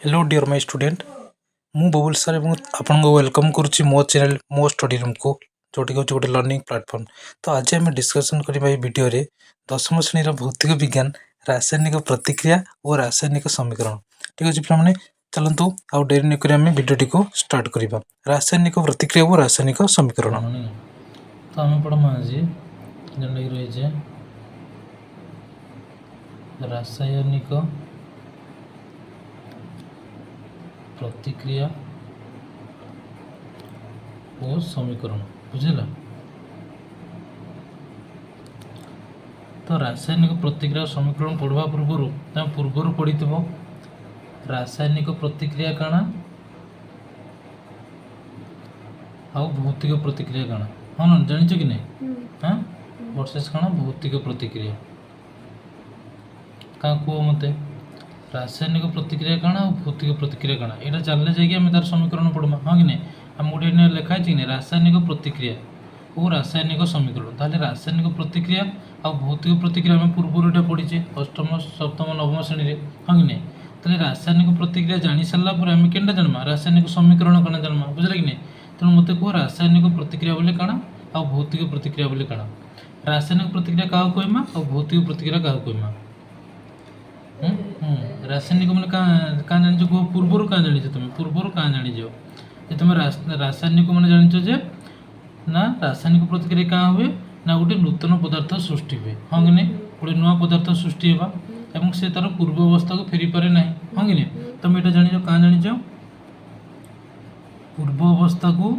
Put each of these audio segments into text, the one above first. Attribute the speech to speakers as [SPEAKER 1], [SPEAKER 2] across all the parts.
[SPEAKER 1] Hello dear my student मु बबुल sir एवं आपन को वेलकम करुच्ची मो चैनल मो स्टडी रूम को जोटी हूँ गोटे लर्निंग प्लेटफॉर्म। तो आज आम डिस्कसन करवा वीडियो रे दशम श्रेणी भौतिक विज्ञान रासायनिक प्रतिक्रिया और रासायनिक समीकरण। ठीक अच्छे पे चलतु आउ डेरी नक वीडियो को स्टार्ट करवा। रासायनिक प्रतिक्रिया और रासायनिक समीकरण
[SPEAKER 2] तो आम पढ़मा आज जेनटा रही रासायनिक प्रतिक्रिया और समीकरण बुझेगा। तो रासायनिक प्रतिक्रिया और समीकरण पढ़वा पूर्वर पढ़ी रासायनिक प्रतिक्रिया काना आ भौतिक प्रतिक्रिया काना। हाँ ना जानिछ कि नहीं? हाँ वर्सेस काना भौतिक प्रतिक्रिया क्या कह मत रासायनिक प्रतिक्रिया काना और भौतिक प्रतिक्रिया काना यहाँ जानले जाए तार समीकरण पढ़मा। हाँ कि नहीं आम गोटे लिखाई कि रासायनिक प्रतिक्रिया और रासायनिक समीकरण। ताहले रासायनिक प्रतिक्रिया और भौतिक प्रतिक्रिया आम पूर्व पढ़ीचे अष्टम सप्तम नवम श्रेणी। हाँ कि नहीं ताहले रासायनिक प्रतिक्रिया जानी सारा पर आम के जाना रासायनिक समीकरण कण जाना बुझे कि नहीं। तेणु मत कह रासायनिक प्रतिक्रिया बोले काना आ भौतिक प्रतिक्रिया बोले काना। रासायनिक प्रतिक्रिया क्या कहमा और भौतिक प्रतिक्रिया क्या कहमा। रासायनिक मैंने क्या जान कह पूर्वर क्या जान तुम पूर्वर क्या जान तुम रासायनिक मैंने जान जे ना रासायनिक प्रतिक्रिया क्या हुए ना गोटे नूतन पदार्थ सृष्टि हुए। हाँ कि नहीं गोटे नुआ पदार्थ सृष्टि होगा और से तार पूर्व अवस्था को फेरी पारे ना। हाँ कि नहीं तुम ये जान क्या जान पूर्व अवस्था को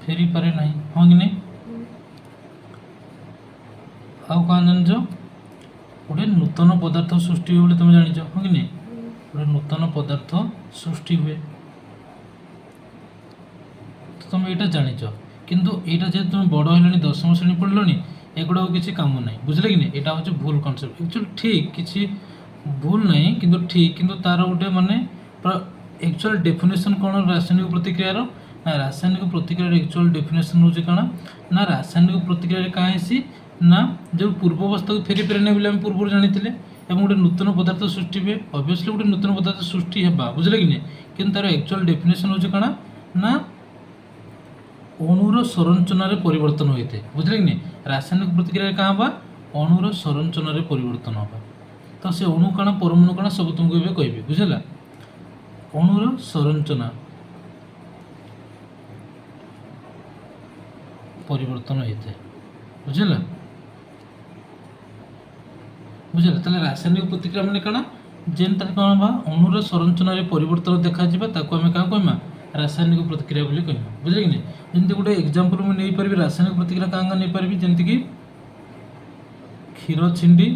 [SPEAKER 2] फेरी पारे ना। हाँ कि नहीं आउ क्या जान गोटे नूतन पदार्थ सृष्टि हुए तुम जान। हाँ कि नहीं गोटे नूतन पदार्थ सृष्टि हुए तो तुम ये जाच किंतु यहाँ जेहतु तुम बड़ है दशम श्रेणी पढ़ल एगुड़ा किसी काम ना बुझे कि नहीं। यहाँ हूँ भूल कनसेप्ट एक्चुअली ठीक किसी भूल ना कि ठीक किंतु तार गोटे मानने एक्चुअल डेफिनेशन कौन रासायनिक प्रतिक्रिया ना रासायनिक प्रतिक्रिया एक्चुअल डेफिनेशन हूँ कौन ना रासायनिक प्रतिक्रिया कहीं ना जो पूर्व अवस्था को फेरी पारे बोले आम पूर्व जानी गोटे नूतन पदार्थ सृष्टि हुए ऑब्वियसली गोटे नूतन पदार्थ सृष्टि है बुझे कि नहीं कि तार एक्चुअल डेफिनेशन हूँ कौन ना अणुर संरचना परिवर्तन होते बुझे कि नहीं। रासायनिक प्रतिक्रिया क्या हाँ अणुर संरचना परिवर्तन होगा तो से अणु कण परमाणु कण सब तुमको ये कह बुझेगा अणुर संरचना परिवर्तन होते बुझेगा बुझेगा। ताहले रासायनिक प्रतिक्रिया मैंने कण जेन तार कौन बा अणुर संरचना परिवर्तन देखा आम क्या कहमा रासायनिक प्रतिक्रिया बोली कहमा बुझे कि नहीं। जमी गोटे एग्जांपल मुझे नहीं पारि रासायनिक प्रतिक्रिया क्या नहीं पारि जमीक क्षीर छिंडी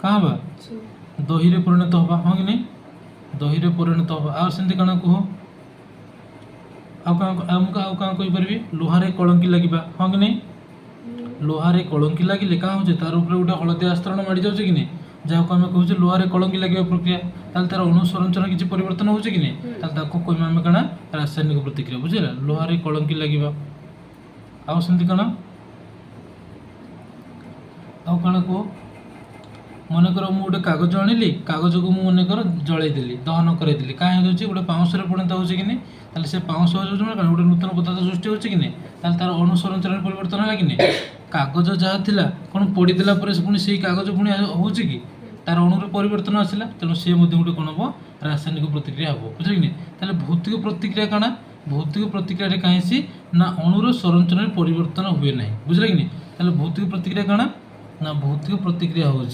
[SPEAKER 2] क्या बा दही रे परिणत हवा। हाँ कि नहीं दही रे परिणत हवा आमती कण कह आउ क्या कहीपरि लुहारे कलंकी लगे। हाँ कि नहीं लुहारे कलंकी लगे क्या हो तार ऊपर गोटे हलदिया आस्तरण माड़ी जाऊँ कि नहीं जहाँ को आम कहूँ लुहारे कलंकी लगे प्रक्रिया ताल तार अणु संरचना किसी परिवर्तन हो कि नहीं ताल कहमा आम कण रासायनिक प्रतिक्रिया बुझेगा लुहारे कलंकी लगे आमती कण आउ कण कह मनकर मुझे गोटे कागज आनिली कागज को मनकर जलैदेली दहन करदेली कहीं गोटे पाउंस परिणत हो कि नहीं ताल से पाउंस हो गोटे नूतन पदार्थ सृष्टि हो कि नहीं ताल तार अणु संरचना परिवर्तन है कि नहीं। कागज जहाँ थिला कौन पोड़ीदेला पुणी से कागज पुणी हो कि तार अणुर परिवर्तन आसला तेणु सी गोटे कौन हम रासायनिक प्रतिक्रिया हम बुझे कि नहीं। ताल भौतिक प्रतिक्रिया काना भौतिक प्रतिक्रिया कहीं ना अणुर संरचना परिवर्तन हुए ना बुझे कि नहीं। ताल भौतिक प्रतिक्रिया काना ना भौतिक प्रतिक्रिया हूँ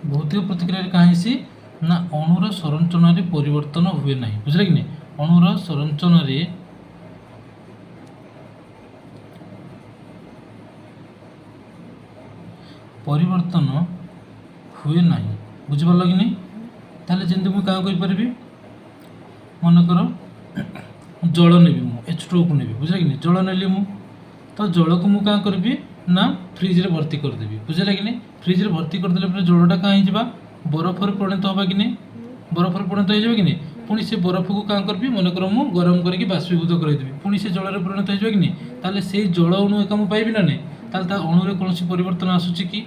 [SPEAKER 2] भौतिक प्रतिक्रिया कहीं ना अणुर संरचना परिवर्तन हुए ना बुझे कि नहीं अणुर संरचना परिवर्तन हुए ना बुझिपार कि नहीं। ताहले जमी मुझे क्या कहीपरि मनकर जल नेबी H2O को नेबी बुझे कि नहीं जल नेली मु तो जल को मुझे क्या करी ना फ्रिज रे भर्ती करदेवी बुझे कि नहीं। फ्रिज रे भर्ती करदे जलटा कहीं बरफ परिणत हवा कि नहीं बरफ परिणत हो कि नहीं पुणी से बरफ को क्या करी मनकर मु गरम करके बाष्पीभूत करदेवी पुणी से जल परिणत हो कि नहीं ताले से जल अणु एक मुझे पाइबी ना नहीं ताले अणुरे कौन परिवर्तन आसूची कि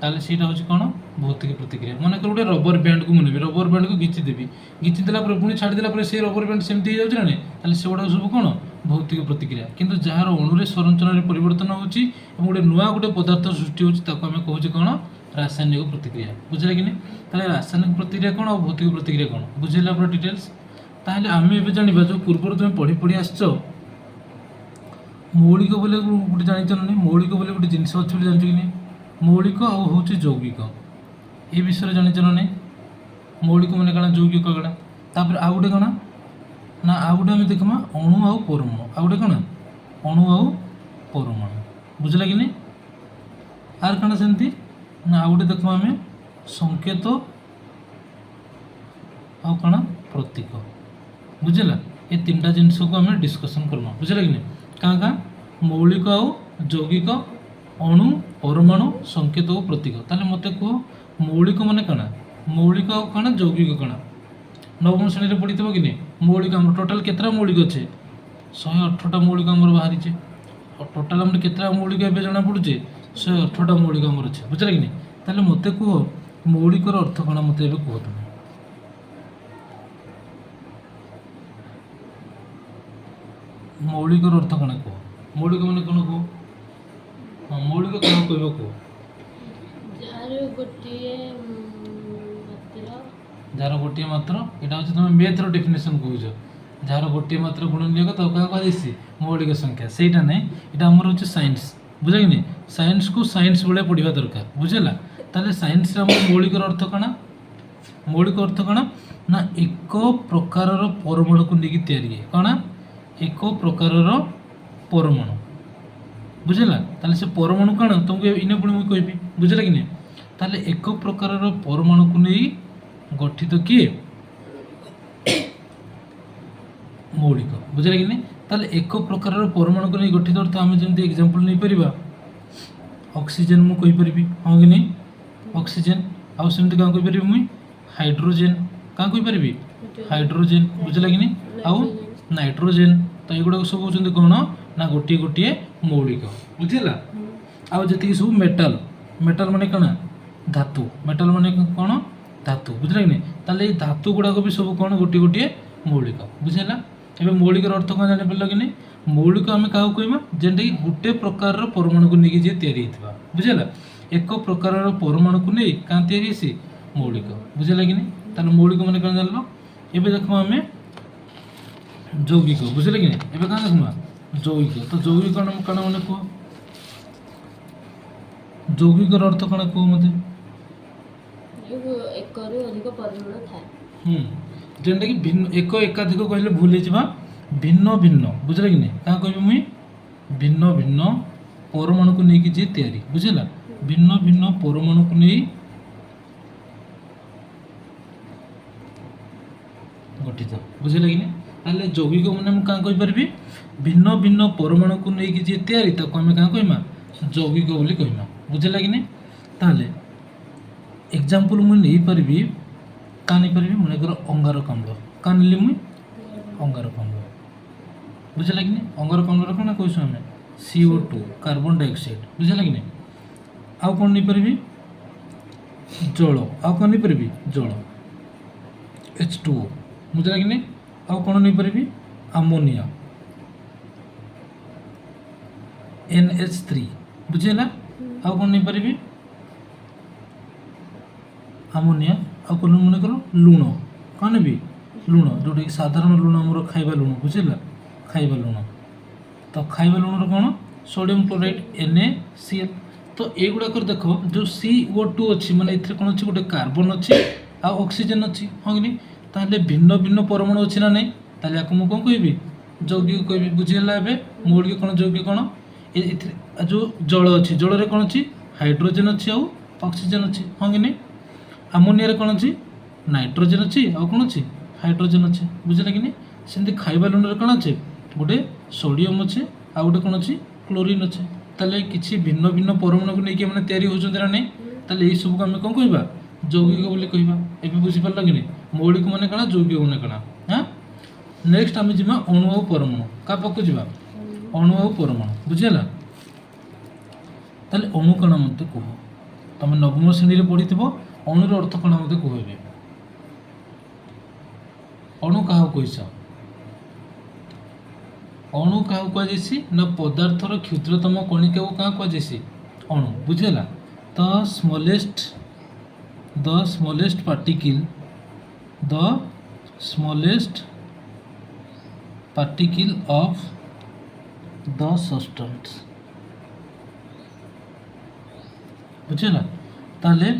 [SPEAKER 2] ताले सेटा हूँ कौन भौतिक प्रतिक्रिया मनकर गोटे रबर बैंड को मुझे रबर बैंड को घिचिदेवी घिचिदेला पुणी छाड़देला से रबर बैंड सेमती हो जाए ना से गुड़ा सब कौन भौतिक प्रतिक्रिया किंतु जार अणुरे संरचना परिवर्तन होची गोटे नुआ गोटे पदार्थ सृष्टि होची ताको आमे कहूचे कौन रासायनिक प्रतिक्रिया बुझे कि नहीं ताले रासायनिक प्रतिक्रिया कौन और भौतिक प्रतिक्रिया कौन बुझेला पूरा डिटेल्स ताहले आमे एबे जानिबा जो पूर्व तुम पढ़ी पढ़ी आसछो मौलिक बोले गोटे जानिछ नहीं मौलिक बोले गोटे जिनस अच्छे बोले जानछ कि नहीं मौलिक आ होची यौगिक ए विषय जानिछ नहीं मौलिक माने काना यौगिक काना तापर आ गोटे काना ना आ गोटे आमे देखमा अणु आ परमाणु आ गोटे काना अणु आ परमाणु बुझला कि नहीं आर काना सेमती ना आ गोटे देखमा आमे संकेत आ काना प्रतीक बुझेला ये तीन जिनस को आम डिस्कसन करना बुझेगा कि नहीं क्या क्या मौलिक आ यौगिक अणु परमाणु संकेत और प्रतीक ताले मत कह मौलिक माने काना मौलिक आ काना यौगिक काना नवम श्रेणी पढ़ी कि नहीं मौलिक आम टोटाल केतरा मौलिक अच्छे 118टा मौलिक आम बाहरी और टोटाल आम केतरा मौलिक ए जना पड़ुचे 118टा मौलिक आम अच्छे बुझेगा कि नहीं ताले मत कह मौलिकर अर्थ काना मत कह तुम मौलिक अर्थ कौन कह मौलिक मैंने कौन कह हाँ मौलिक कौन कह कह जार गोटे मात्र यहाँ हूँ तुम मेथ्र डेफिनेसन कौच जार गोटे मात्र गुणनीयक तो क्या कहुसी मौलिक संख्या सेटा नहीं यहाँ आमर हूँ साइंस बुझे कि नहीं साइंस को साइंस भाया पढ़ा दरकार बुझेगा ताले साइंस मौलिक अर्थ कण मौलिक अर्थ कण ना एक प्रकार परमाणु को लेकिन तैयारी कण एक प्रकार परमाणु बुझेगा ताले से परमाणु कण तुमको इने पुणी मुझे कहि बुझेगा कि नहीं ताले एक प्रकार परमाणु को नहीं गठित किए मौलिक बुझेगा कि नहीं ताले एक प्रकार परमाणु को नहीं गठित अर्थ आम जमी एग्जांपल नहीं परिबा ऑक्सीजन मु कहि परिबी हाँ कि नहीं ऑक्सीजन आउ सेमती क्या कहि परिबी मुई हाइड्रोजन क्या कहि परिबी हाइड्रोजन बुझेगा कि नहीं आउ नाइट्रोजेन तो युवा सब होती कौन ना गोटे गोटे मौलिक बुझेगा आउ जी सब मेटाल मेटाल माने कौन धातु मेटाल माने कौन धातु बुझेगा कि नहीं ताले धातु गुड़ाक भी सब कौन गोटे गोटे मौलिक बुझेगा एवं मौलिक अर्थ कौन जानी पार कि नहीं मौलिक आम क्या कहमा जेनटा कि गोटे प्रकार परमाणु को लेकिन जी तैयारी बुझेगा एक प्रकार परमाणु को नहीं क्या तैयारी मौलिक बुझेगा कि नहीं ताले मौलिक मैंने कौन जान एवं देखो आम यौगिक बुझे कि नहीं एवं क्या देखमा यौगिक तो यौगिक कण मैंने कह यौगिक अर्थ कण कह मत जेनटा कि भिन्न एक एकाधिक कहले भूल जा भिन्न भिन्न बुझे कि नहीं क्या कह मुई भिन्न भिन्न परमाणु को लेकिन जी तैयारी बुझेगा भिन्न भिन्न परमाणु को नहीं गठित बुझेगा कि नहीं ताले यौगिक मैंने क्या कहि भिन्न भिन्न परमाणु को लेकिन जी तैयारी ताको आम क्या कहमा यौगिक बोली कहमा बुझेगा कि नहीं ताले एग्जांपल मुझे नहीं पारि क्या नहीं पारि मनकर अंगारकाम्ल क्या नेली मुई अंगारकाम्ल बुझेगा कि नहीं अंगारकाम्ल कौन कहूँ आम CO2 कार्बन डाइऑक्साइड बुझेगा कि नहीं आउ कौन नहीं पारि जल आउ कौन नहीं पारि जल H2O बुझेगा कि नहीं आउ कौन नहीं पारि अमोनिया NH3 बुझेगा आउ कौन नहीं पारि अमोनिया आउ कौन मन कर लुण कौन भी लुण जोटा कि साधारण लुण आम खाइबा लुण बुझेगा खाइबा लुण तो खाइबा लुण कौन सोडियम क्लोराइड NaCl तो युवाक देख जो CO2 अच्छी माने इथे कौन अच्छी गोटे कार्बन अच्छी आ ऑक्सीजन अच्छी हाँ कि नहीं ताहले भिन्न भिन्न परमाणु अच्छी ना नहीं ताहले आपको मुझे कौन कहबी यौगिक कहबी बुझीगला ए मौलिक कौन यौगिक कौन जो जल अच्छी जल रे कौन अच्छी हाइड्रोजन अच्छी आउ ऑक्सीजन अच्छी हाँ कि नहीं अमोनिया रे कौन अच्छी नाइट्रोजन अच्छी आउ कौन अच्छी हाइड्रोजन अच्छी बुझे कि नहीं सेमती खाइबा लुण रे कौन अच्छे गोटे सोडियम अच्छे आ गोटे कौन अच्छी क्लोरीन अच्छे ताले किसी भिन्न भिन्न परमाणु को लेकिन मैंने तैयारी होचंती ना नहीं ताले यही सब आम कौन कहबा यौगिक बोली कहबा एबे बुझी पारल कि नहीं मौलिक माने कणा यौगिक माने कणा हाँ नेक्स्ट आम जीमा अणु और परमाणु क्या पाक जा अणु और परमाणु बुझीगला ताले अणु कणा मत कह तुम नवम श्रेणी में पढ़ी अणुर अर्थ कणा मत कह अणु क्या कहीस अणु क्या कहुसी ना पदार्थर क्षुद्रतम कणिका को क्या कहुसी अणु बुझीगला the smallest particle of the substance बुझीगला ताले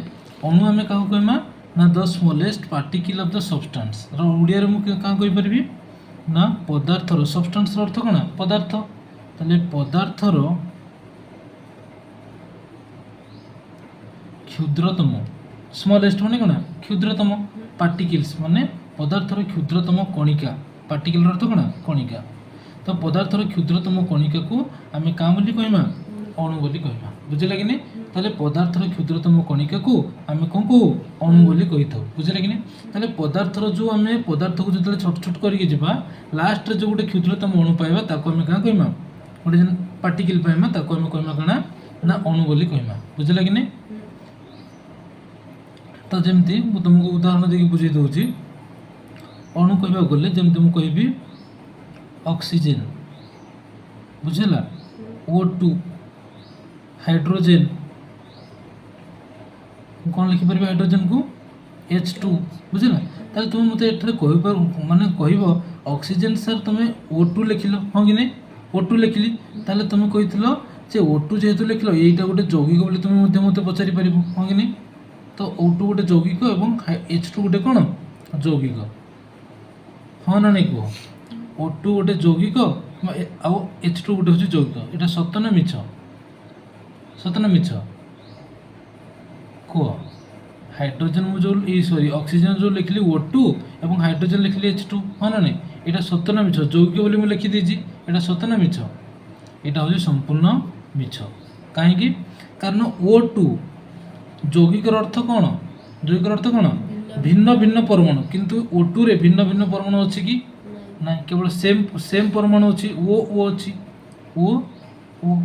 [SPEAKER 2] अणु आम क्या कहमा ना the smallest particle of the substance Odia मुझे क्या कहीपरि ना पदार्थर सब्सटेंस अर्थ कौन पदार्थ ताले पदार्थर क्षुद्रतम स्मॉलेस्ट माने कौन क्षुद्रतम पार्टिकल्स माने पदार्थर क्षुद्रतम कणिका पार्टिकल अर्थ कौन कणिका तो पदार्थर क्षुद्रतम कणिका को आम क्या बोली कहमा अणु बोली कहमा बुझे कि नहीं ताले पदार्थर क्षुद्रतम कणिका को आम कौन कहू अणु बोली कही था बुझे कि नहीं ताले पदार्थर जो आम पदार्थ को जो छोट छोट करके जीवा लास्ट जो गोटे क्षुद्रतम अणु पाइबा ताको आम क्या कहमा गोटे जेन पार्टिकल पाइबा ताको आम कहमा कणा ना अणु बोली कहमा बुझे कि नहीं तो जमती मुझे तुमको उदाहरण देकी बुझे दूसरी अणु कहवा गले जमती मुझे कहबी ऑक्सीजन बुझेला O2 हाइड्रोजन कौन लिखिपर हाइड्रोजन को H2 बुझेला ताले तुम मत कह माने कह ऑक्सीजन सर तुम O2 लिखिल हाँ कि नहीं O2 लिखिली ताले तुम कही O2 जेहेतु लिखिल यहीटा गोटे यौगिक बोली तुम मत पचारि पार हाँ कि नहीं तो O2 गोटे यौगिक और H2 गोटे कौन यौगिक हाँ ना नहीं कह O2 गोटे यौगिक आउ H2 गोटे हूँ यौगिक यहाँ सत ना मिछ कह हाइड्रोजन जो सॉरी ऑक्सीजन जो लिखली O2 और हाइड्रोजन लिखली H2 हाँ ना नहीं यहाँ सत ना मिछ यौगिक बोली मुझे लिखिदेजी यहाँ सत ना मिछ यहाँ हूँ संपूर्ण मिछ कहीं कारण O2 यौगिक अर्थ कौन यौगिक अर्थ कौन भिन्न भिन्न परमाणु किंतु O2 रे भिन्न भिन्न परमाणु अच्छी कि ना केवल सेम परमाणु अच्छी ओ अच्छी ओ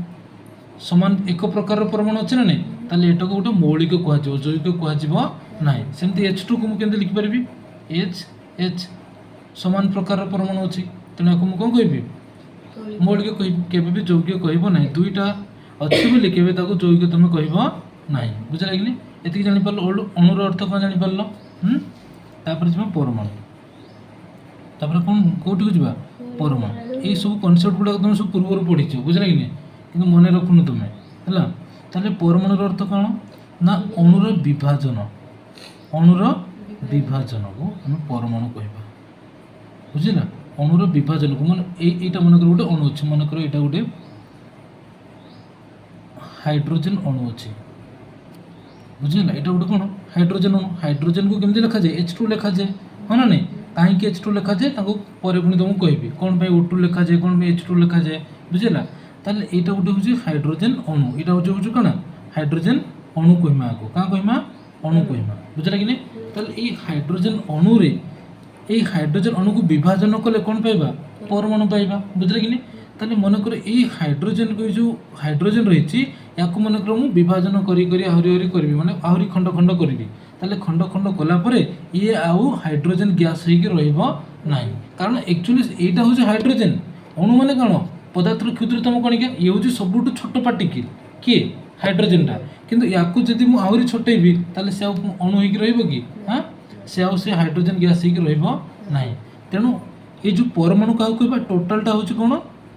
[SPEAKER 2] समान एक प्रकार परमाणु अच्छे ना नहीं ताले एटा को गोटे मौलिक कह यौगिक कह ना सेमती H2 को मुझे लिखिपारि H समान प्रकार परमाणु अच्छी तेणु या कौन कह मौलिक कह भी यौगिक कह ना दुईटा अच्छी बोली के यौगिक तुम कह ना बुझे कि ये जापर अणुर अर्थ कौन जापर तापर जी परमाणु तापर कौन कौटी को जा परमाणु ये सब कनसेप्ट गुड़ा तुम सब पूर्व पढ़ी बुझे कि नहीं मन रखुन तुम्हें है ताले परमाणुर अर्थ कौन ना अणुर विभाजन को आम परमाणु कह बुझला अणुर विभाजन को मन यहाँ मनकर गोटे अणु अच्छे मनकर यहाँ गोटे हाइड्रोजन अणु अच्छे बुझेगा यहाँ गोटे कौन हाइड्रोजन अणु हाइड्रोजन को केमती लिखा जाए H2 लिखा जाए हाँ ना नहीं कहीं H2 लिखा जाए पुणी तुमको कहबी कौन O2 लिखा जाए कौन H2 लिखा जाए बुझेगा ताले यहाँ गोटे हूँ हाइड्रोजन अणु यहाँ हूँ कौन हाइड्रोजन अणु कहमा आगे क्या कहमा अणु कहमा बुझला कि नहीं ताले ये हाइड्रोजन अणु रे ये हाइड्रोजन अणु को विभाजन कले कौन पाइबा परमाणु पाइबा बुझला कि नहीं ताले मनकर ये हाइड्रोजन को जो हाइड्रोजन रही या मनकर मुझे विभाजन करी आहरी करी माने आहरी खंड खंड करी ताले खंड खंड कलापर ये आउ हाइड्रोजन गैस होना कारण एक्चुअली यहाँ हूँ हाइड्रोजन अणु माने कौन पदार्थर क्षुद्रतम कणिका ये हूँ सबुठ छोट पार्टिकल किए हाइड्रोजनटा किंतु या जदि मुझे आहरी छोटेबी ताले से अणु हो कि हाँ से हाइड्रोजन गैस होना तेणु ये जो परमाणु क्या कहबा टोटालटा हूँ कौन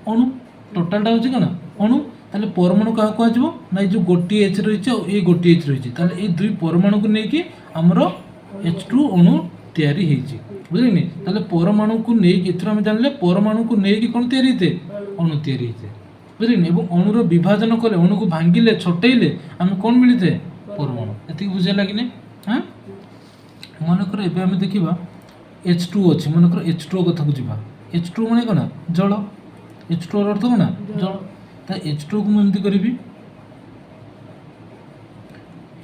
[SPEAKER 2] अणु टोटालटा हूँ कौन अणु ताले परमाणु क्या कह ना जो गोटे H रही ये गोटे H रही ताले ये दुई परमाणु को लेकिन आमर H2 अणु तैयारी बुझे ताले परमाणु को लेकिन आम जान परमाणु को लेकिन कौन तैयारी होते अणु तैयारी होते बुझे अणुर विभाजन कले अणु को भांगिले छोटेले आम कौन मिलते परमाणु ये बुझेगा कि नहीं हाँ मनकर एवं देखा H2 अच्छी मनकर H2 कथा को जीवा H2 माने कौन जल H2 अर्थ कौन जल ता H2 को मुझे करी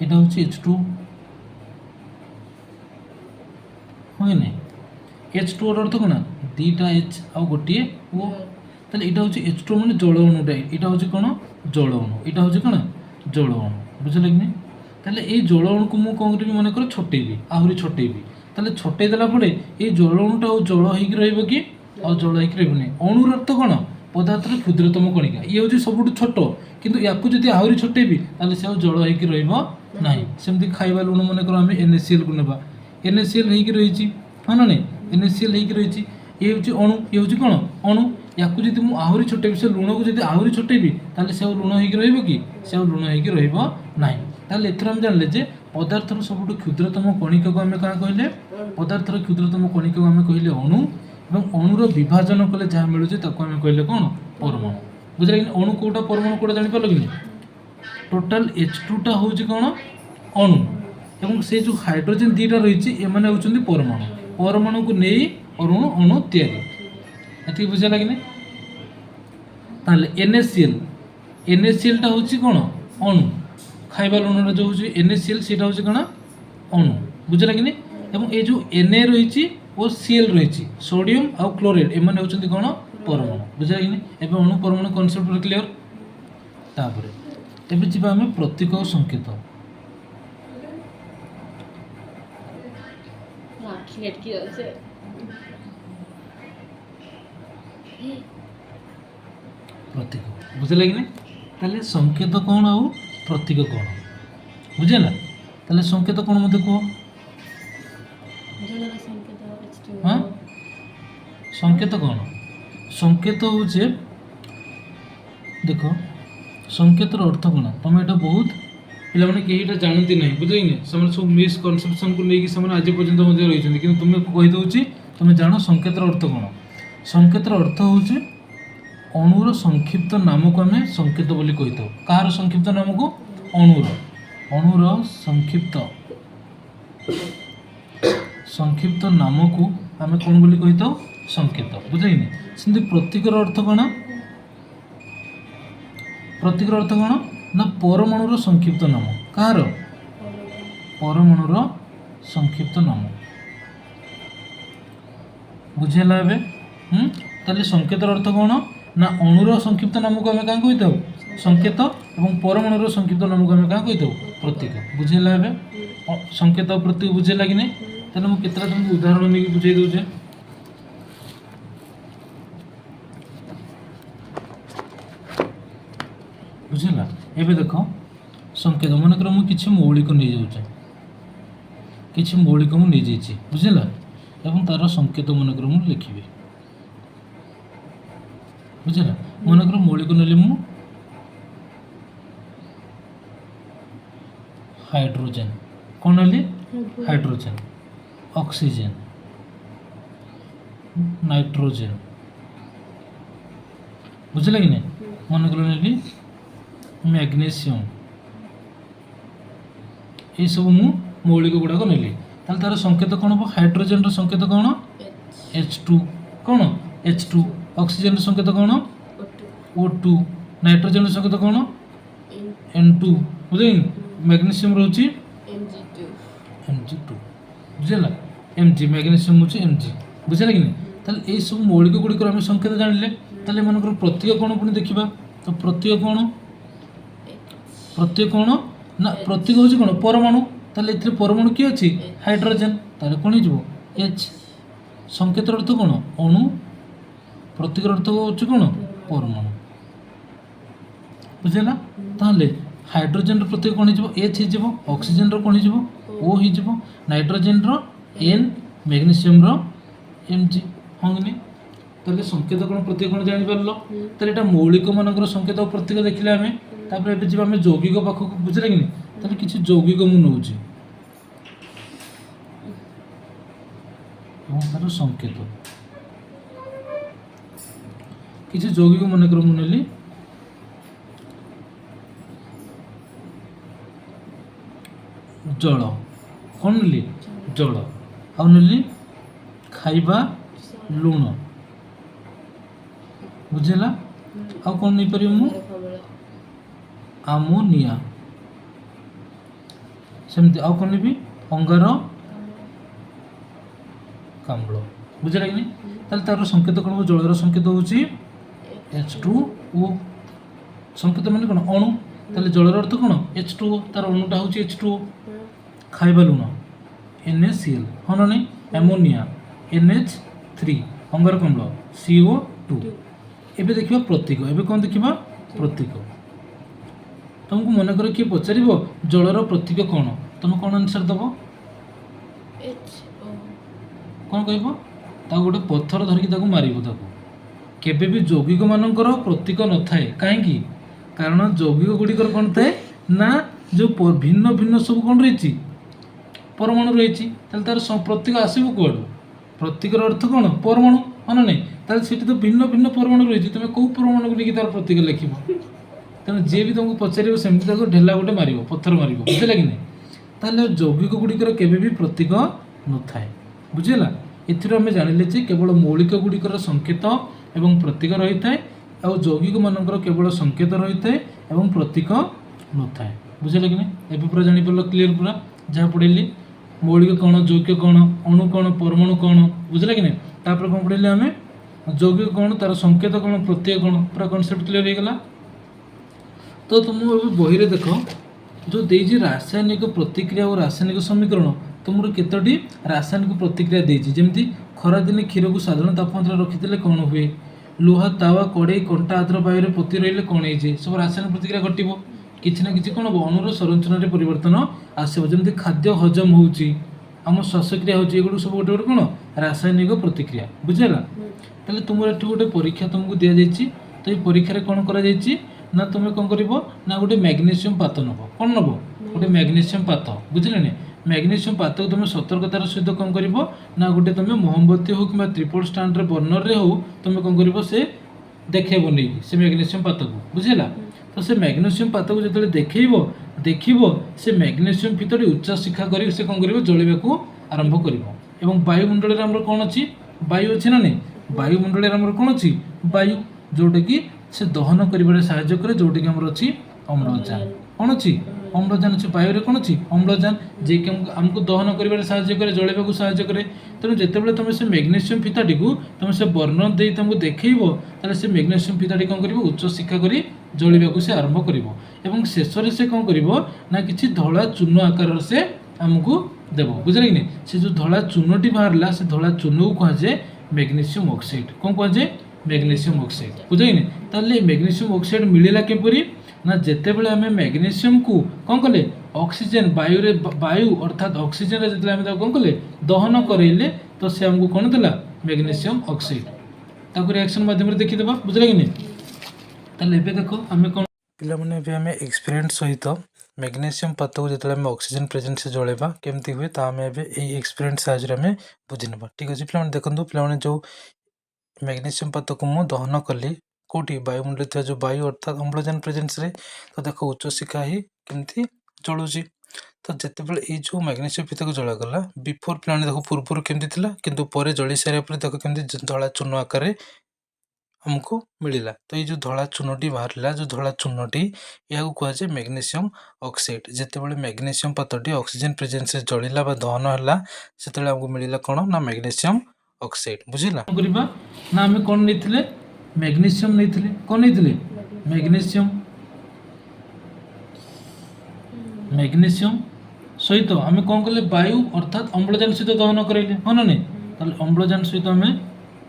[SPEAKER 2] यहाँ हूँ H2 हाँ हाँ कि नहीं H2O अर्थ कौन दीटा H आउ गोटे O ताले एटा होची H2O माने जल अणुटा एटा होची कौन जल अणु एटा होची कौन जल अणु बुझले कि नहीं ताले ए जल अणु को मु कोन करबी माने कर छोटेबी आहुरी छोटेबी ताले छोटे देला पड़े ए जल अणुटा आउ जल हेकि रहइबो कि आउ जल हेकि रहइबो नै अणुर अर्थ कौन पदार्थर क्षुद्रतम कणिका ये होची सबुठु छोट किंतु याकु जदि आहुरी छोटेबी ताले से आउ जल हेकि रहइबो नाही सेमति खाइबा लुण माने कर हम NaCl को नेबा NaCl हेकि रहिची हां ना नै NaCl हेकि रहिची ये होची अणु ये होची कौन अणु याकु जदि मु आहुरी छोटेबी से लुण को जदि आहुरी छोटेबी ताले से लुण हेकि रहइबो कि से लुण हेकि रहइबो नाही ताले एथरा हम जानले जे पदार्थर सबुठु क्षुद्रतम कणिका को हम का कहले पदार्थर क्षुद्रतम कणिका को हम कहले अणु एवं अणुर विभाजन कले जहाँ मिलू ताको हम कहले कौन परमाणु बुझले कि अणु कोटा परमाणु कोटा जानि पालो कि टोटल H2 टा होची कौन अणु एवं से जो हाइड्रोजन दीटा रही एमाने होचंदी परमाणु परमाणु को नहीं अणु अणु तैयारी एति बुझला कि नहीं ताले NaCl टा होची कौन अणु खाइबा लुण जो होची NaCl सेटा होची कौन अणु बुझला कि नहीं एवं ए जो Na रही और Cl रही सोडियम आउ क्लोराइड एमाने होचंदी कौन परमाणु बुझला कि नहीं एबे अणु परमाणु कांसेप्ट क्लियर तापर एबे जिबा हमें प्रतीक और संकेत प्रतीक बुझला कि नहीं ताले संकेत कौन आउ प्रतीक कौन बुझेला ताले संकेत कौन मते को हाँ संकेत कौन संकेत होचे देखो संकेतर अर्थ कौन तुम यहाँ बहुत पिला मैंने कहीं जानती ना बुझे कि सब मिसकनसेप्शन को लेकिन आज पर्यटन रही कि तुम्हें कहीदे तुम जान संकेतर अर्थ कौन संकेतर अर्थ हूँ अणुर संक्षिप्त नाम को आम संकेत बोली कही था कहार संक्षिप्त नाम को अणुर संक्षिप्त नाम को आम कौन बोली कही था संकेत बुझे कि सेमती प्रतीकर अर्थ कौन प्रतीकर अर्थ कौन ना परमाणुर संक्षिप्त नाम कहार परमाणुर संक्षिप्त नाम बुझेला एबे ताले संकेतर अर्थ कौन ना अणुर संक्षिप्त नाम को आम क्या कही था संकेत और परमाणुर संक्षिप्त नाम को आम क्या कही था प्रतीक बुझेला एबे संकेत और प्रतीक बुझेला कि नहीं ताले मु केतरा तुमको उदाहरण नहीं बुझे दउछे बुझेला एबे देखो संकेत मन कर मु किछि मौलिक नहीं जाउछे किछि मौलिक मु नहीं जाइछि बुझेला एवं तार संकेत मन कर मु लिखिबे बुझेला मन कर मौलिक नेले मु हाइड्रोजन कौन नेली हाइड्रोजन ऑक्सीजन नाइट्रोजन बुझेला कि नहीं मन कर नेली मैग्नीशियम ये सब मु मौलिक गुड़ाक नेली ताल तार संकेत कौन हम हाइड्रोजन रो संकेत कौन H2 कौन H2 ऑक्सीजन रो संकेत कौन O2 नाइट्रोजन रो संकेत कौन N2 बुझे मैग्नीशियम रोची Mg2 बुझेला Mg मैग्नीशियम होची Mg बुझेला कि नहीं ताल ये सब मौलिक गुड़िक आम संकेत जानले ताले मनकर प्रत्यय कौन पुणी देखा तो प्रत्यय कौन ना प्रत्यय हूँ कौन परमाणु ताले इतने परमाणु किए अच्छी हाइड्रोजन ताले कौन हो H संकेत अर्थ कौन अणु प्रत्यय अर्थ हूँ कौन परमाणु बुझेला ताले हाइड्रोजन प्रत्यय कौन हो H हो ऑक्सीजन कौन हो O हो नाइट्रोजन N मैग्नीशियम Mg हाँ कि नहीं ताले संकेत कौन प्रत्यय कौन जापर ताले एटा मौलिक मानकर संकेत और प्रत्यय देखले आम तापर एबे जीवा हमें यौगिक पाखक बुझले कि नहीं ताले किछि यौगिक मु नउछि तार संकेत किछि यौगिक मानकर मु नेली जल कौन नेली जल आ नेली खाइबा लुण बुझेला आ कौन नहीं पारि मु आमोनिया सेमती आउ कौन भी अंगार अम्ल बुझे कि ताल तार संकेत कौन हो जलर संकेत होची H2O संकेत माने कौन अणु ताले जलर अर्थ कौन H2O तार अणुटा होची H2O खाइबा लुण NaCl हाँ ना नहीं एमोनिया NH3 अंगारकाम्ल CO2 एबे देखिबा प्रतीक एबे कौन देखिबा प्रतीक तुमको मन कर किए पचार जलर प्रतीक कौन तुम कौन आंसर दब कौन कह गोटे पत्थर धरिकी मार केबे भी यौगिक मानकर प्रतीक न थाए कहीं कारण यौगिक गुड़िकर कौन थाए ना जो भिन्न भिन्न सब कौन रही परमाणु रही तार प्रतीक आसब कौड़ प्रतीकर अर्थ कौन परमाणु हाँ ना नहीं ताल से तो भिन्न भिन्न परमाणु रही तुम कौ परमाणु को लेकिन तार प्रतीक लिख तेणु जी भी तुमको पचार सेमती ढेला गोटे मार पत्थर मार बुझेगा कि नहीं ताल यौगिक गुड़िकर केबे भी प्रतीक न थाए बुझेगा एम जानिले जे केवल मौलिक गुड़िकर संकेत एवं प्रतीक रही है और यौगिक मानकर केवल संकेत रही है और प्रतीक न थाए बुझेगा कि नहीं एवं पूरा जापर क्लीयर पूरा जहाँ पढ़ेली मौलिक कौन यौगिक कौन अणु कौन परमाणु कौन बुझेगा कि नहीं तापर कौन पढ़ेली आम यौगिक कौन तार संकेत कौन प्रत्यय कौन पूरा कनसेप्ट क्लीयर हो गला तो तुम बही देख जो देजी रासायनिक प्रतिक्रिया और रासायनिक समीकरण तुम केतोटी रासायनिक प्रतिक्रिया देजी जमी खरादिने क्षीर को साधारण तापमात्रा रखिते कौन हुए लुहा तावा कड़े कंटा आद्र वायु पोती रही कौन हो सब रासायनिक प्रतिक्रिया घटो किसी ना कि कौन हम अणुर संरचना परिवर्तन आसमि खाद्य हजम होम श्वासक्रिया होगुड़ सब गोटे गोटे कौन रासायनिक प्रतिक्रिया बुझेगा ताले तुम ये गोटे परीक्षा तुमको दि जाइए तो ये परीक्षा कौन कर ना तुम कौन कर ना गोटे मैग्नेशियम पात नब कौन नब गोटे मैग्नेशियम पात बुझे मैग्नेशियम पात को तुम सतर्कतार सहित कौन कर ना गोटे तुम मोहम्बती हो कि ट्रिपल स्टैंड बर्नर रे हो तुम कौन कर से देखेब नहीं से मैग्नेशियम पात को बुझेगा तो से मैग्नेशियम पात को जो देखेब से मैग्नेशियम भितर उच्च शिखा कर कौन कर जलवा आरंभ कर वायुमंडल कौन अच्छी वायु अच्छी ना नहीं वायुमंडल कौन अच्छी वायु जोटा कि से दहन कर साहाय्य करे जोटा कि अच्छी अम्लजान कौन अच्छी अम्लजान अच्छी वायु कौन अच्छी अम्लजान जे कि आमको दहन कर साहाय्य करे जलवा साहाय्य करे तेणु जितेबाला तुम से मैग्नेशियम फिताटी को तुम से बर्नर दे तुमको देखो ताले से मैग्नेशियम फिताटी कौन कर उच्च शिक्षा कर जलवा से आरंभ कर शेष से कौन कर ना कि धला चून आकार से आमको देव बुझे कि नहीं से जो धला चूनटी बाहर से धला चून को कहुए मैग्नेशियम ऑक्साइड कौन कहुए मैग्नेशियम ऑक्साइड बुझे कि नहीं ताले मैग्नेशियम ऑक्साइड मिलला केपरी ना जिते बड़े आम मैग्नेशियम को कौन कले ऑक्सीजन वायु अर्थात ऑक्सीजन जो कौन कले दहन करैले तो से आमको कौन देला मैग्नेशियम ऑक्साइड ताको रिएक्शन माध्यम देखीदेबा बुझला कि नहीं ताले एबे देखो आम कौन
[SPEAKER 1] पिला माने एबे आम एक्सपीरियंस सहित मैग्नेशियम पात को जो आम ऑक्सीजन प्रेजेंस से जलेबा केमती हुए ता आम एबे ए एक्सपीरियंस साहाय्य आम बुझीनबा ठीक अछि पिला माने देखंतु पिला माने जो मैग्नेशियम पात को मु दहन कली कौटी वायुमंडल थी जो वायु अर्थात अम्लजान प्रेजेंस रे तो देख उच्च शिखा ही केमती जलुची तो जितेबाला ये जो मैग्नेशियम फिता को जलागला बिफोर प्लान देख पूर्व केमती थिला किंतु परे जली सारा पर देख केमती धला चून आकार हमको मिलला तो ये जो धला चूनटी बाहर जो धला चूनटी या कहुए मैग्नेशियम ऑक्साइड जितेबाला मैग्नेशियम पातटी ऑक्सीजन प्रेजेंस से जलिला दहन है से हमको मिलला कौन ना मैग्नेशियम ऑक्साइड बुझिला
[SPEAKER 2] ना आम कौन नहीं मैग्नेशियम नहीं कौन नहीं मैग्नेशियम सहित आम कौन कले वायु अर्थात अम्लजान सहित दहन करें हाँ ना नहीं ताले अम्लजान सहित आम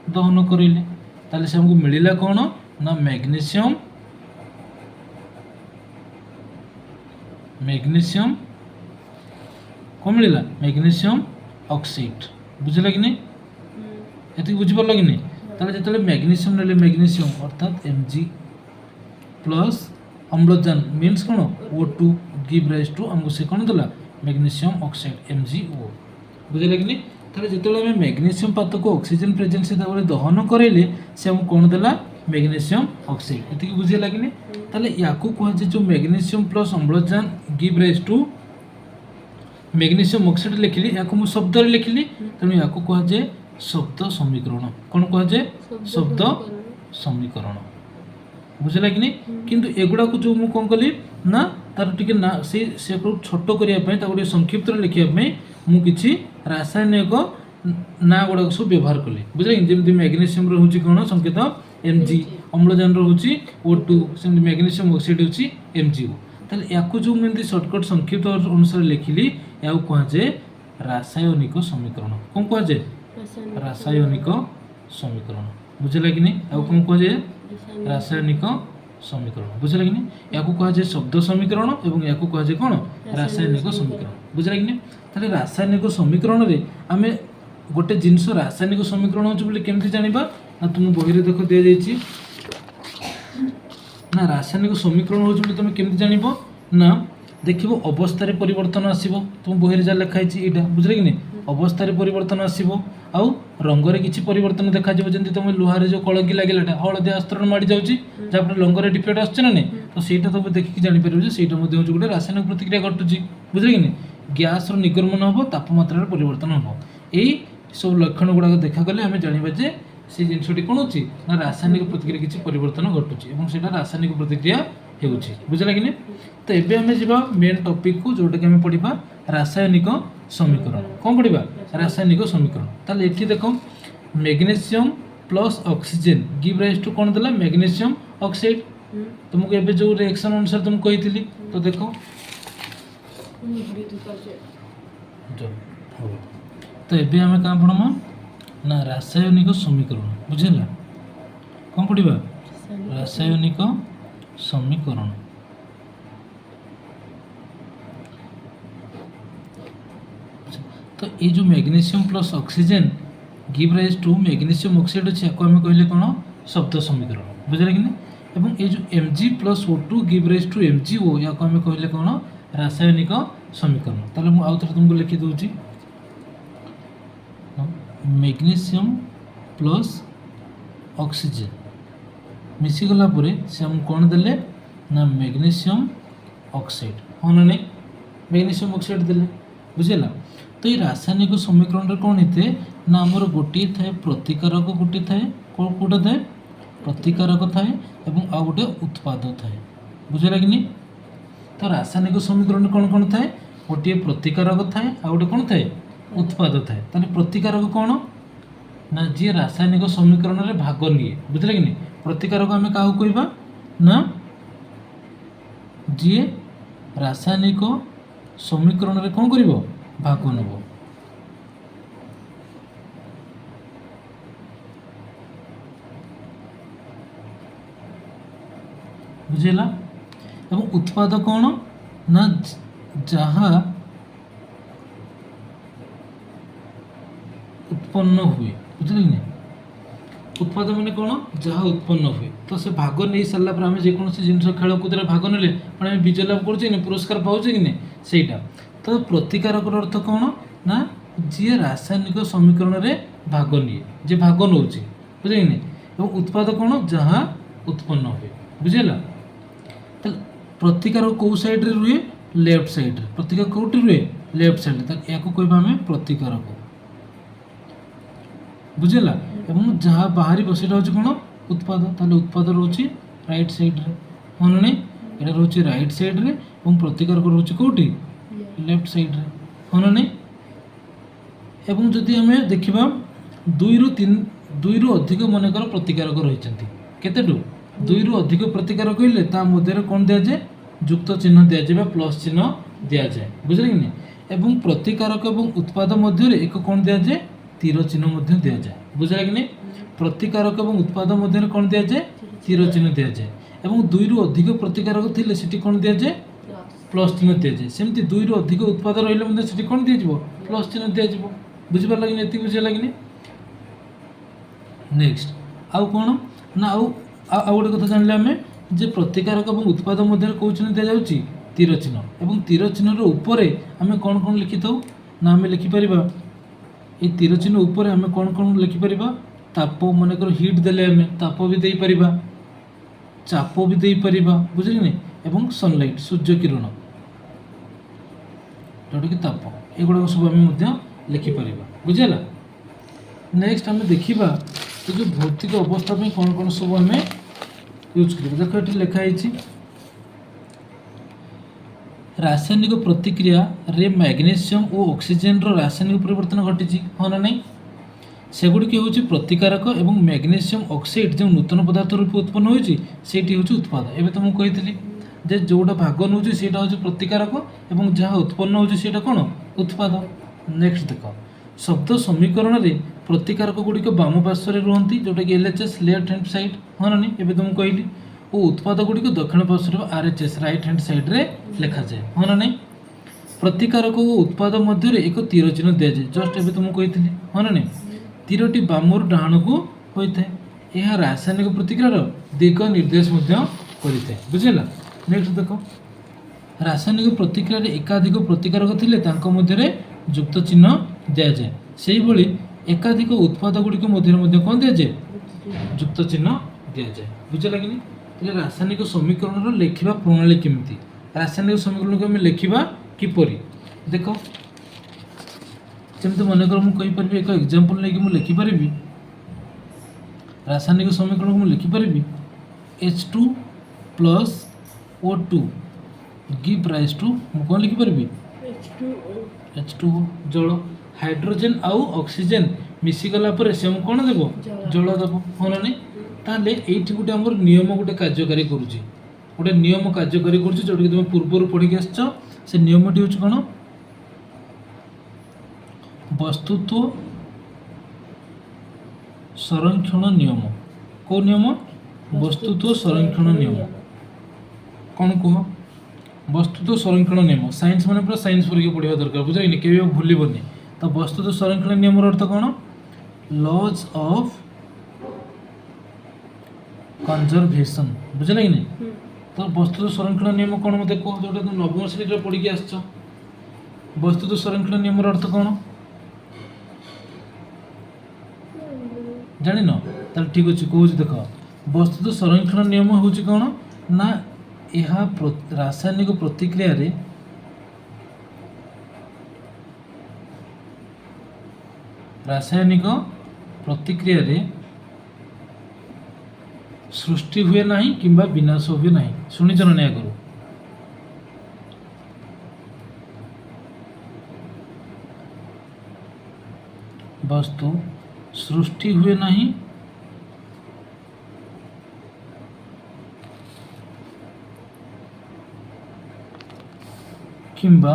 [SPEAKER 2] दहन करें ताले से हमको मिलला कौन ना मैग्नेशियम कौन मिलला मैग्नेशियम ऑक्साइड बुझला कि नहीं ये बुझिपार कि नहीं ताले जो मैग्नेशियम ने मैग्नेशियम अर्थात Mg प्लस अम्लजान मीन्स कौन O2 गिव राइज टू आमको से कौन देला मैग्नेशियम ऑक्साइड MgO बुझे कि नहीं ताले जो मैग्नेशियम पात को ऑक्सीजन प्रेजेंस से दहन करेले से हमको कौन देला मैग्नेशियम ऑक्साइड ये बुझेगा कि नहीं ताले या कहुए जो मैग्नेशियम प्लस अम्लजान give rise to magnesium oxide लिखिली या शब्द लिखिली तेणु या कहुए शब्द समीकरण कौन कहुए शब्द समीकरण बुझेगा कि नहीं किंतु एगुड़ा को जो मुझे कौन कली ना तार टिके ना से छोट करने गोटे संक्षिप्त लिखापी मुझे रासायनिक ନା गुड़ाक सब व्यवहार कले बुझे जमी मैग्नेशियम रोच कौन संकेत Mg अम्लजान रोच O2 सेमती मैग्नेशियम ऑक्साइड होची MgO ताले याकू जो मैं शॉर्टकट संक्षिप्त अनुसार लिखिली या कहुए रासायनिक समीकरण कौन कहुए रासायनिक समीकरण बुझे कि नहीं या कौन कहुए रासायनिक समीकरण बुझे कि नहीं या कहुए शब्द समीकरण और या कहुए कौन रासायनिक समीकरण बुझे कि नहीं ताले रासायनिक समीकरण रे आमे गोटे जिनस रासायनिक समीकरण होची केमती जानिबा ना तुम बही रे देख दिया जाइए ना रासायनिक समीकरण होची तुम केमती जानिबो ना देखिबो अवस्था परिवर्तन आसीबो तुम बही रे जा लिखाई एटा बुझले कि नहीं अवस्था परिवर्तन आसीबो आउ रंग रे किछि परिवर्तन देखा जबो जंती तुम लुहारे जो कलंकी लागेलाटा हळदिया आस्तरण माडी जाउची जापर रंग रे डिफेक्ट आछे ना नहीं तो सेटा तुम देखि जानि परिबो जे सेटा मध्ये होची गोटे रासायनिक प्रतिक्रिया घटुची बुझले कि नहीं गैस रो निर्गमन हबो तापमात्रा परिवर्तन हबो एई सब लक्षण गुड़ाक देखा गले आम जाना जे से जिनसटी कौन होची ना रासायनिक प्रतिक्रिया किसी परिवर्तन घटुची और सेटा रासायनिक प्रतिक्रिया होची बुझला कि नहीं तो एबे आम जीवा मेन टॉपिक को जोटा कि आम पढ़ा रासायनिक समीकरण कौन पढ़ा रासायनिक समीकरण ताले एठी देखो magnesium plus oxygen give rise to कौन देला मैग्नेशियम ऑक्साइड तुमको एबे जो रिएक्शन अनुसार तुम कही तो देखो तो एबे आम क्या पढ़मा ना रासायनिक समीकरण बुझेगा कौन पढ़ा रासायनिक समीकरण तो ये जो magnesium plus oxygen give rise to magnesium oxide अच्छे या आम कहले कौन शब्द समीकरण बुझे कि नहीं एवं ये जो Mg plus O2 give rise to MgO या आम कहले कौन रासायनिक समीकरण ताले मु आउ थोड़ा तुमको लिखि दूची मैग्नेशियम प्लस ऑक्सीजन मिसीगला परे से हम कौन देले ना मैग्नेशियम ऑक्साइड हाँ ना नहीं मैग्नेशियम ऑक्साइड देले बुझेला तो ये रासायनिक समीकरण कौन होते ना आमर गोटे थाए प्रतिकारक गोटे थाए कौटा थाए प्रतिकारक थाए और आउ गोटे उत्पाद थाए बुझेला कि नहीं तो रासायनिक समीकरण कौन कौन थाए गोटे प्रतिकारक थाए आउ गोटे कौन थाए उत्पाद थाए ताले प्रतिकारक कौन ना जी रासायनिक समीकरण रे भाग निए बुझले कि नहीं प्रतिकारक आम क्या कहबा ना जी रासायनिक समीकरण रे कौन करिवो भाग नब बुझेला एवं उत्पाद कौन ना जहाँ उत्पन्न हुए बुझे कि उत्पाद मैंने कौन जहाँ उत्पन्न हुए तो से भाग नहीं सारा पर आम जेकोसी जिन खेलकूद भाग ने मैंने विजय लाभ कर पुरस्कार पाचे कि नहीं सेटा तो प्रतिकारक अर्थ कौन ना जी रासायनिक समीकरण रे भाग निए जे भाग नौ बुझे कि नहीं और उत्पाद कौन जहाँ उत्पन्न हुए बुझेगा तो प्रतिकारक कौ साइड रे रुए लेफ्ट साइड रे प्रतिकारक कौटी रुए लेफ्ट साइड तो या कहबा आम प्रतिकारक बुझेगा और जहाँ बाहरी बसटा हूँ कौन उत्पाद ताले उत्पाद रोचे राइट साइड रे हाँ नहीं यहाँ रोचे राइट साइड रे और प्रतिकारक रोचे कौटी लेफ्ट साइड रे हाँ नहीं एवं जदि आम देखा दुई रु अधिक मनकर प्रतिकारक रही केतेटू दुई रु अधिक प्रतिकारक कहले ता मध्य कौन दि जाए युक्त चिन्ह दि जाए प्लस चिन्ह दि जाए बुझे कि नहीं एवं प्रतिकारक और उत्पाद मध्य एक कौन दि जाए तीर चिन्ह दि जाए बुझे कि नहीं प्रतिकारक और उत्पाद मध्य कौन दि जाए तीर चिन्ह दि जाए और दुई रु अधिक प्रतिकारक थिले सेठी कौन दि जाए प्लस चिन्ह दि जाए सेमती दुई रु अधिक उत्पाद रही से कौन दि प्लस चिन्ह दि जाए बुझीपार लगे ये बुझे लगे नेक्स्ट आउ कौन ना आउ गोटे कथा जान आम जे प्रतिकारक और उत्पाद मध्य कौ चिन्ह दि जाऊँगी तीर चिन्ह और तीर चिन्ह ऊपर आम कौन कौन लिखि था ना आम लिखिपर ये तीर चिन्ह ऊपर आम कौन कौन लिखिपर ताप मनकर हिट देले आम ताप भी दे पार चाप भी दे पार बुझे कि नहीं एवं सनलाइट सूर्य किरण जोटा कि ताप एगुड़ा सब आम लिखिपर बुझेगा नेक्स्ट आम देखा तो जो भौतिक अवस्था में कौन कौन सब आम यूज कर देख ये लिखाई रासायनिक प्रतिक्रिया रे मैग्नेशियम और ऑक्सीजन रो रासायनिक परिवर्तन घटी हाँ ना नहीं ସେଗୁଡ଼ିକ ହେଉଛି ପ୍ରତିକାରକ ଏବଂ ମ୍ୟାଗ୍ନେସିୟମ୍ ଅକ୍ସାଇଡ୍ ଯେଉଁ ନୂତନ ପଦାର୍ଥ ରୂପେ ଉତ୍ପନ୍ନ ହେଉଛି ସେଇଠି ହେଉଛି ଉତ୍ପାଦ। ଏବେ ତ ମୁଁ କହିଥିଲି ଯେ ଯେଉଁଟା ଭାଗ ନେଉଛି ସେଇଟା ହେଉଛି ପ୍ରତିକାରକ ଏବଂ ଯାହା ଉତ୍ପନ୍ନ ହେଉଛି ସେଇଟା କ'ଣ ଉତ୍ପାଦ। ନେକ୍ସଟ ଦେଖ, ଶବ୍ଦ ସମୀକରଣରେ ପ୍ରତିକାରକ ଗୁଡ଼ିକ ବାମ ପାର୍ଶ୍ୱରେ ରୁହନ୍ତି ଯେଉଁଟାକି LHS ଲେଫ୍ଟ ହ୍ୟାଣ୍ଡ ସାଇଡ୍, ହଁ ନା ନାହିଁ? ଏବେ ତ ମୁଁ କହିଲି। ଓ ଉତ୍ପାଦ ଗୁଡ଼ିକ ଦକ୍ଷିଣ ପାର୍ଶ୍ୱରେ RHS ରାଇଟ୍ ହ୍ୟାଣ୍ଡ ସାଇଡ୍ରେ ଲେଖାଯାଏ, ହଁ ନା ନାହିଁ? ପ୍ରତିକାରକ ଓ ଉତ୍ପାଦ ମଧ୍ୟରେ ଏକ ତୀର ଚିହ୍ନ ଦିଆଯାଏ, ଜଷ୍ଟ ଏବେ ତ ମୁଁ କହିଥିଲି, ହଁ ନା ନାହିଁ? ତୀରଟି ବାମରୁ ଡାହାଣକୁ ହୋଇଥାଏ। ଏହା ରାସାୟନିକ ପ୍ରତିକ୍ରିୟାର ଦିଗ ନିର୍ଦ୍ଦେଶ ମଧ୍ୟ କରିଥାଏ, ବୁଝିଲା? ନେକ୍ସଟ ଦେଖ, ରାସାୟନିକ ପ୍ରତିକ୍ରିୟାରେ ଏକାଧିକ ପ୍ରତିକାରକ ଥିଲେ ତାଙ୍କ ମଧ୍ୟରେ ଯୁକ୍ତ ଚିହ୍ନ ଦିଆଯାଏ। ସେହିଭଳି ଏକାଧିକ ଉତ୍ପାଦ ଗୁଡ଼ିକ ମଧ୍ୟରେ ମଧ୍ୟ କ'ଣ ଦିଆଯାଏ? ଯୁକ୍ତ ଚିହ୍ନ ଦିଆଯାଏ, ବୁଝିଲା କି ନାହିଁ? ତାହେଲେ ରାସାୟନିକ ସମୀକରଣର ଲେଖିବା ପ୍ରଣାଳୀ କେମିତି? ରାସାୟନିକ ସମୀକରଣକୁ ଆମେ ଲେଖିବା କିପରି? ଦେଖ, ଯେମିତି ମନେକର ମୁଁ କହିପାରିବି, ଏକ ଏକ୍ଜାମ୍ପଲ ନେଇକି ମୁଁ ଲେଖିପାରିବି ରାସାୟନିକ ସମୀକରଣକୁ ମୁଁ ଲେଖିପାରିବି H2 plus O2 give rise to, ମୁଁ କ'ଣ ଲିଖିପାରିବି? H2O ଜଳ। ହାଇଡ୍ରୋଜେନ୍ ଆଉ ଅକ୍ସିଜେନ୍ ମିଶିଗଲା ପରେ ସେ ଆମକୁ କ'ଣ ଦେବ? ଜଳ ଦେବ, ହଁ ନା ନାହିଁ? ତାହେଲେ ଏଇଠି ଗୋଟେ ଆମର ନିୟମ ଗୋଟେ କାର୍ଯ୍ୟକାରୀ କରୁଛି, ଗୋଟେ ନିୟମ କାର୍ଯ୍ୟକାରୀ କରୁଛି ଯେଉଁଟାକି ତୁମେ ପୂର୍ବରୁ ପଢ଼ିକି ଆସିଛ। ସେ ନିୟମଟି ହେଉଛି କ'ଣ? ବସ୍ତୁତ୍ୱ ସଂରକ୍ଷଣ ନିୟମ। କେଉଁ ନିୟମ? ବସ୍ତୁତ୍ୱ ସଂରକ୍ଷଣ ନିୟମ। କ'ଣ କୁହ? ବସ୍ତୁତ୍ୱ ସଂରକ୍ଷଣ ନିୟମ। ସାଇନ୍ସ ମାନେ ପୁରା ସାଇନ୍ସ ପରୀକ୍ଷା ପଢ଼ିବା ଦରକାର, ବୁଝିଲେ? କେବେ ଭୁଲିବନି। ତ ବସ୍ତୁତ୍ୱ ସଂରକ୍ଷଣ ନିୟମର ଅର୍ଥ କ'ଣ? ଲଜ୍ ଅଫ୍ କନଜରଭେସନ୍, ବୁଝିଲା କି ନାହିଁ? ତ ବସ୍ତୁତ୍ୱ ସଂରକ୍ଷଣ ନିୟମ କ'ଣ ମୋତେ କୁହ, ଯେଉଁଟା ତୁମେ ନବମ ଶ୍ରେଣୀରେ ପଢ଼ିକି ଆସିଛ? ବସ୍ତୁତ୍ୱ ସଂରକ୍ଷଣ ନିୟମର ଅର୍ଥ କ'ଣ ଜାଣିନ? ତାହେଲେ ଠିକ୍ ଅଛି, କହୁଛି ଦେଖ। ବସ୍ତୁତ୍ୱ ସଂରକ୍ଷଣ ନିୟମ ହେଉଛି କ'ଣ ନା, ଏହା ରାସାୟନିକ ପ୍ରତିକ୍ରିୟାରେ ସୃଷ୍ଟି ହୁଏ ନାହିଁ କିମ୍ବା ବିନାଶ ହୁଏ ନାହିଁ। ଶୁଣିଛ ନା ନାହିଁ ଆଗରୁ? ବସ୍ତୁ ସୃଷ୍ଟି ହୁଏ ନାହିଁ କିମ୍ବା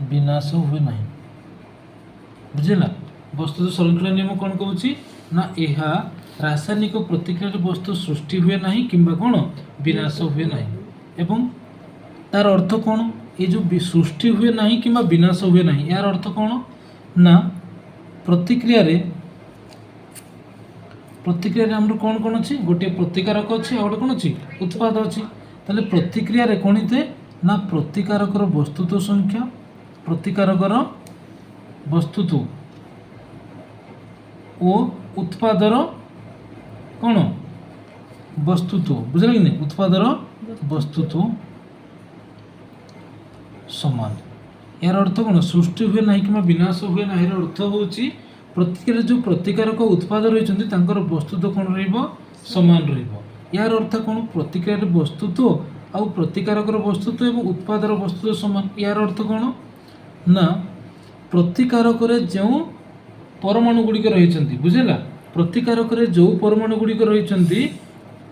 [SPEAKER 2] ବିନାଶ ହୁଏ ନାହିଁ, ବୁଝିଲା? ବସ୍ତୁତ୍ୱ ସଂରକ୍ଷଣ ନିୟମ କ'ଣ କହୁଛି ନା, ଏହା ରାସାୟନିକ ପ୍ରତିକ୍ରିୟାରେ ବସ୍ତୁ ସୃଷ୍ଟି ହୁଏ ନାହିଁ କିମ୍ବା କ'ଣ ବିନାଶ ହୁଏ ନାହିଁ। ଏବଂ ତାର ଅର୍ଥ କ'ଣ? ଏ ଯେଉଁ ସୃଷ୍ଟି ହୁଏ ନାହିଁ କିମ୍ବା ବିନାଶ ହୁଏ ନାହିଁ, ଏହାର ଅର୍ଥ କ'ଣ ନା, ପ୍ରତିକ୍ରିୟାରେ ଆମର କ'ଣ କ'ଣ ଅଛି? ଗୋଟିଏ ପ୍ରତିକାରକ ଅଛି, ଆଉ ଗୋଟେ କ'ଣ ଅଛି? ଉତ୍ପାଦ ଅଛି। ତାହେଲେ ପ୍ରତିକ୍ରିୟାରେ କ'ଣ ହେଇଥାଏ ନା, ପ୍ରତିକାରକର ବସ୍ତୁତ୍ୱ ସଂଖ୍ୟା, ପ୍ରତିକାରକର ବସ୍ତୁତ୍ୱ ଓ ଉତ୍ପାଦର କ'ଣ ବସ୍ତୁତ୍ୱ, ବୁଝିଲା କି ନାହିଁ? ଉତ୍ପାଦର ବସ୍ତୁତ୍ୱ ସମାନ। ଏହାର ଅର୍ଥ କ'ଣ? ସୃଷ୍ଟି ହୁଏ ନାହିଁ କିମ୍ବା ବିନାଶ ହୁଏ ନାହିଁ, ଏହାର ଅର୍ଥ ହେଉଛି ପ୍ରତିକ୍ରିୟାରେ ଯେଉଁ ପ୍ରତିକାରକ ଉତ୍ପାଦ ରହିଛନ୍ତି ତାଙ୍କର ବସ୍ତୁତ୍ୱ କ'ଣ ରହିବ? ସମାନ ରହିବ। ଏହାର ଅର୍ଥ କ'ଣ? ପ୍ରତିକ୍ରିୟାରେ ବସ୍ତୁତ୍ୱ ଆଉ ପ୍ରତିକାରକର ବସ୍ତୁତ୍ୱ ଏବଂ ଉତ୍ପାଦର ବସ୍ତୁତ୍ୱ ସମାନ। ଏହାର ଅର୍ଥ କ'ଣ ନା, ପ୍ରତିକାରକରେ ଯେଉଁ ପରମାଣୁ ଗୁଡ଼ିକ ରହିଛନ୍ତି, ବୁଝିଲା? ପ୍ରତିକାରକରେ ଯେଉଁ ପରମାଣୁ ଗୁଡ଼ିକ ରହିଛନ୍ତି,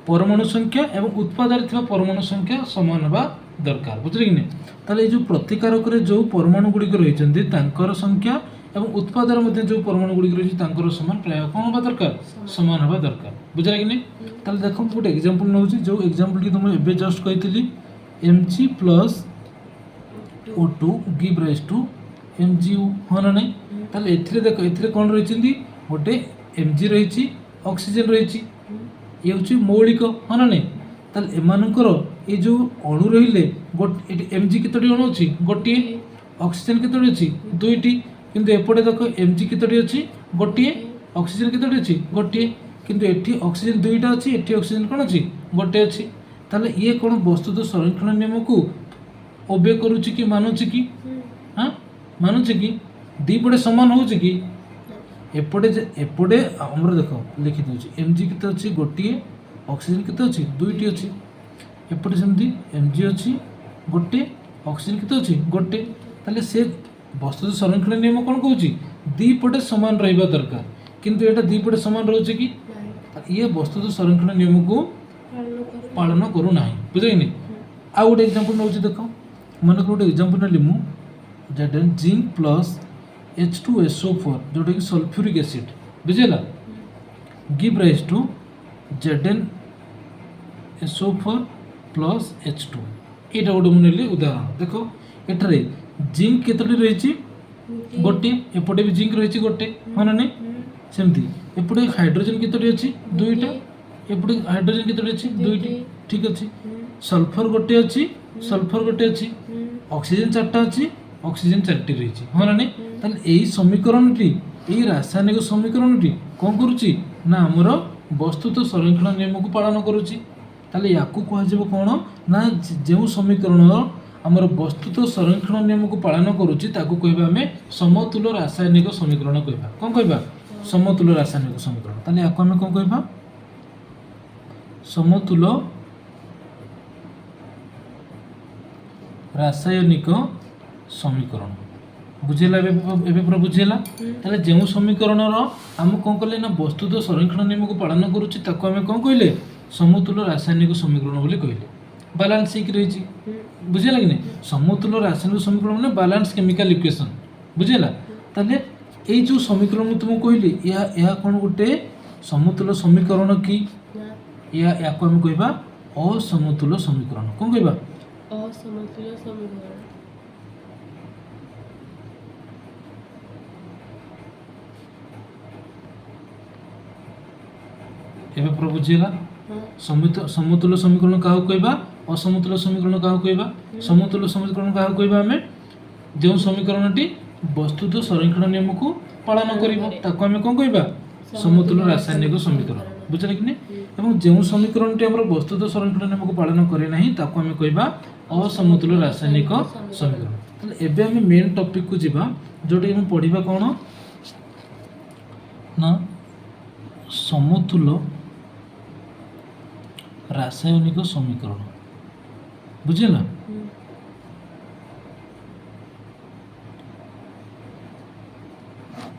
[SPEAKER 2] ପରମାଣୁ ସଂଖ୍ୟା ଏବଂ ଉତ୍ପାଦରେ ଥିବା ପରମାଣୁ ସଂଖ୍ୟା ସମାନ ହେବା ଦରକାର, ବୁଝିଲେ କି ନାହିଁ? ତାହେଲେ ଏଇ ଯେଉଁ ପ୍ରତିକାରକରେ ଯେଉଁ ପରମାଣୁ ଗୁଡ଼ିକ ରହିଛନ୍ତି ତାଙ୍କର ସଂଖ୍ୟା ଏବଂ ଉତ୍ପାଦରେ ମଧ୍ୟ ଯେଉଁ ପରମାଣୁ ଗୁଡ଼ିକ ରହିଛି ତାଙ୍କର ସମାନ ପ୍ରାୟ କ'ଣ ହେବା ଦରକାର? ସମାନ ହେବା ଦରକାର, ବୁଝିଲା କି ନାହିଁ? ତାହେଲେ ଦେଖ, ମୁଁ ଗୋଟେ ଏକ୍ଜାମ୍ପଲ ନେଉଛି, ଯେଉଁ ଏକ୍ଜାମ୍ପଲଟି ତୁମକୁ ଏବେ ଜଷ୍ଟ କହିଥିଲି, Mg plus O2 give rise to MgO, ହଁ ନା ନାହିଁ? ତାହେଲେ ଏଥିରେ ଦେଖ, ଏଥିରେ କ'ଣ ରହିଛନ୍ତି? ଗୋଟେ Mg ରହିଛି, ଅକ୍ସିଜେନ୍ ରହିଛି, ଇଏ ହେଉଛି ମୌଳିକ, ହଁ ନା ନାହିଁ? ତାହେଲେ ଏମାନଙ୍କର ଏ ଯେଉଁ ଅଣୁ ରହିଲେ, ଏଠି Mg କେତୋଟି ଅଣୁ ଅଛି? ଗୋଟିଏ। ଅକ୍ସିଜେନ୍ କେତୋଟି ଅଛି? ଦୁଇଟି। କିନ୍ତୁ ଏପଟେ ଦେଖ, Mg କେତୋଟି ଅଛି? ଗୋଟିଏ। ଅକ୍ସିଜେନ୍ କେତୋଟି ଅଛି? ଗୋଟିଏ। କିନ୍ତୁ ଏଠି ଅକ୍ସିଜେନ୍ ଦୁଇଟା ଅଛି, ଏଠି ଅକ୍ସିଜେନ୍ କ'ଣ ଅଛି? ଗୋଟେ ଅଛି। ତାହେଲେ ଇଏ କ'ଣ ବସ୍ତୁତ୍ୱ ସଂରକ୍ଷଣ ନିୟମକୁ ଓବେ କରୁଛି କି ମାନୁଛି କି? ମାନୁଛି କି? ଦୁଇପଟେ ସମାନ ହେଉଛି କି? ଏପଟେ ଆମର ଦେଖ ଲେଖିଦେଉଛି, Mg କେତେ ଅଛି? ଗୋଟିଏ। ଅକ୍ସିଜେନ୍ କେତେ ଅଛି? ଦୁଇଟି ଅଛି। ଏପଟେ ସେମିତି Mg ଅଛି ଗୋଟେ, ऑक्सीजन केते अछि गोटे ताले से वस्तु संरक्षण नियम कोन कहूची दी पटे समान रहबा दरकार किंतु एटा दी पटे समान रहउची कि ये वस्तु संरक्षण नियम को पालन करू नाही बुझैनी आ गोटे एग्जांपल नउची देखो मन को गोटे एग्जांपल नली मु जेडन जिंक प्लस H2SO4 जोटा कि सल्फ्यूरिक एसिड बुझेला give rise to ZnSO4 plus H2 एटा गोटे मुनेली उदाहरण देखो एठारे जिंक केतोटी रहिछि गोटे एपटे भी जिंक रहिछि गोटे हाँ ना सेमती एपटे हाइड्रोजन केतोटी अछि दुईटा एपटे हाइड्रोजन केतोटी अछि दुईटा ठीक अछि सल्फर गोटे अछि ऑक्सीजन चारटा अछि ऑक्सीजन चारटी रहिछि हाँ ना ताले एई समीकरणटी एई रासायनिक समीकरणटी कोन करूछि ना हमर वस्तुत संरक्षण नियम को पालन करूछि ताले याकू कह जेबो कोन ना जेउ समीकरण हमर वस्तुत संरक्षण नियम को पालन करूछि ताकू कहबा हमें समतुल्य रासायनिक समीकरण कहबा कोन कहबा समतुल्य रासायनिक समीकरण ताले याकू हमें कोन कहबा समतुल्य रासायनिक समीकरण बुझेला एबे पूरा बुझेला ताले जेउ समीकरण हम कोन करले ना वस्तुत संरक्षण नियम को पालन करूछि ताकू हमें कोन कहले समतुल्य रासायनिक समीकरण बोली कहले बैलेंस सिक रहिछि बुझेला कि नहीं समतुल्य रासायनिक समीकरण माने बैलेंस केमिकल इक्वेशन बुझेला ताले एई जो समीकरण मु तुमको कहली या कोन गुटे समतुल्य समीकरण की या को हम कहबा असमतुल्य समीकरण कोन कहबा
[SPEAKER 3] असमतुल्य समीकरण
[SPEAKER 2] एबे पूरा बुझेला समतुल्य समीकरण काहू कहबा असमतुल्य समीकरण काहू कहबा समतुल्य समीकरण काहू कहबा हमें जो समीकरणटी वस्तुत संरक्षण नियम को पालन करिवो ताको हमें कोन कहबा समतुल्य रासायनिक समीकरण बुझले कि नहीं एवं जो समीकरणटी हमर वस्तुत संरक्षण नियम को पालन करे नाही ताको हमें कहबा असमतुल्य रासायनिक समीकरण ताले एबे हम मेन टॉपिक को जिबा जोटी हम पढिबा कोन ना समतुल्य रासायनिक समीकरण बुझेला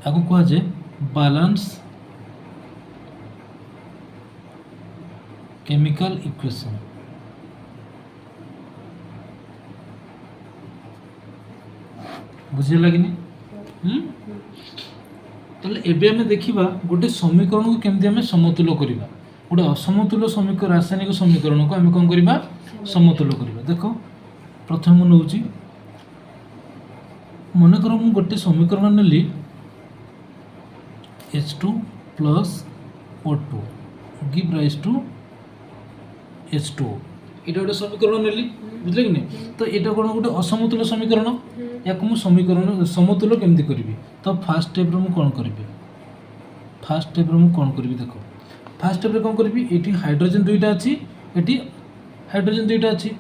[SPEAKER 2] आगु कह जे बैलेंस केमिकल इक्वेशन बुझेला कि नहीं ताले एबे हमें देखिबा गोटे समीकरण को केमति हमें समतुल्य करिबा गोटे असमतुल्य समीकरण रासायनिक समीकरण को हमें कौन करवा समतुल्य करवा देखो प्रथम नौ मन कर मु गोटे समीकरण नेली H2 plus O2 give rise to H2 एटा गोटे समीकरण नेली बुझले कि नहीं तो एटा कोन गोटे असमतुल्य समीकरण या को मु समीकरण समतुल्य केमति करबी तो फर्स्ट स्टेप रे मु कोन करबी देखो फास्ट स्टेप रे कोन करबी एटी हाइड्रोजन दुईटा अछि एटी हाइड्रोजन दुईटा अछि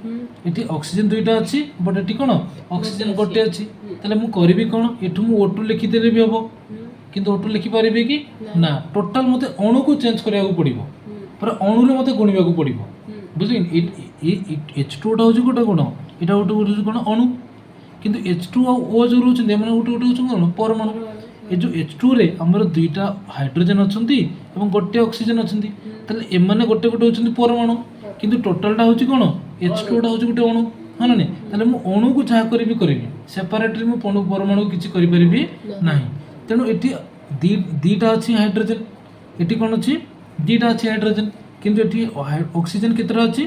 [SPEAKER 2] एटी ऑक्सीजन दुईटा अछि बट एटी कोन ऑक्सीजन गोटे अछि तले मु करबी कोन एठु मु O2 लिखि देले भी हबो किंतु O2 लिखि पारिबे कि ना टोटल मते अणु को चेंज करिया को पड़िबो पर अणु रे मते गुणिबा को पड़िबो बुझलिन H2 टा होछि गोटे कोन एटा गोटे कोन अणु किंतु H2 आ O जो रहउछन माने गोटे होछि कोन परमाणु ए जो H2 रे हमर दुईटा हाइड्रोजन अछंती एवं गोटे ऑक्सीजन अछंती तले एमाने गोटे गोटे होछंती परमाणु किंतु टोटल टा होछि कोन H2 टा होछि गोटे अणु हां ना तले मु अणु को जा करबी सेपरेटली मु परमाणु किछि करि परिबी नाही तेनु एटी दीटा अछि हाइड्रोजन एटी कोन अछि दीटा अछि हाइड्रोजन किंतु एटी ऑक्सीजन केतरा अछि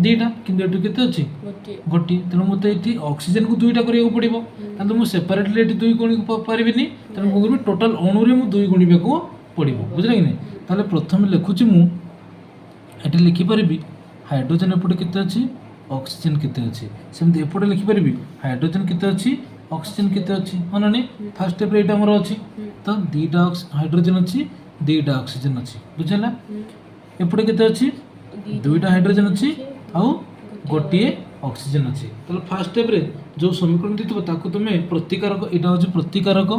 [SPEAKER 2] दीटा किंतु एटी केते अछि गोटी तेनु मते एटी ऑक्सीजन को दुईटा करिया को पड़िबो ताले मु सेपरेटली एटी दुई गुणी पारिबिनी तेनु को करबी टोटल अणु रे मु दुई गुणिबा को पड़िबो बुझले कि नै ताले प्रथम लिखुची मु एटी लिखि परिबी हाइड्रोजन एपटे केते अछि ऑक्सीजन केते अछि सेमते एपटे लिखि परिबी हाइड्रोजन केते अछि ऑक्सीजन केते अछि हां ना फर्स्ट स्टेप रे एटा हमर अछि तो दीटा हाइड्रोजन अछि दीटा ऑक्सीजन अछि बुझला एपटे केते अछि दुईटा हाइड्रोजन अछि आ गोटे ऑक्सीजन अछि तो फर्स्ट स्टेप रे जो समीकरण दितबो ताको तुमे प्रतिकारक एटा होछि प्रतिकारक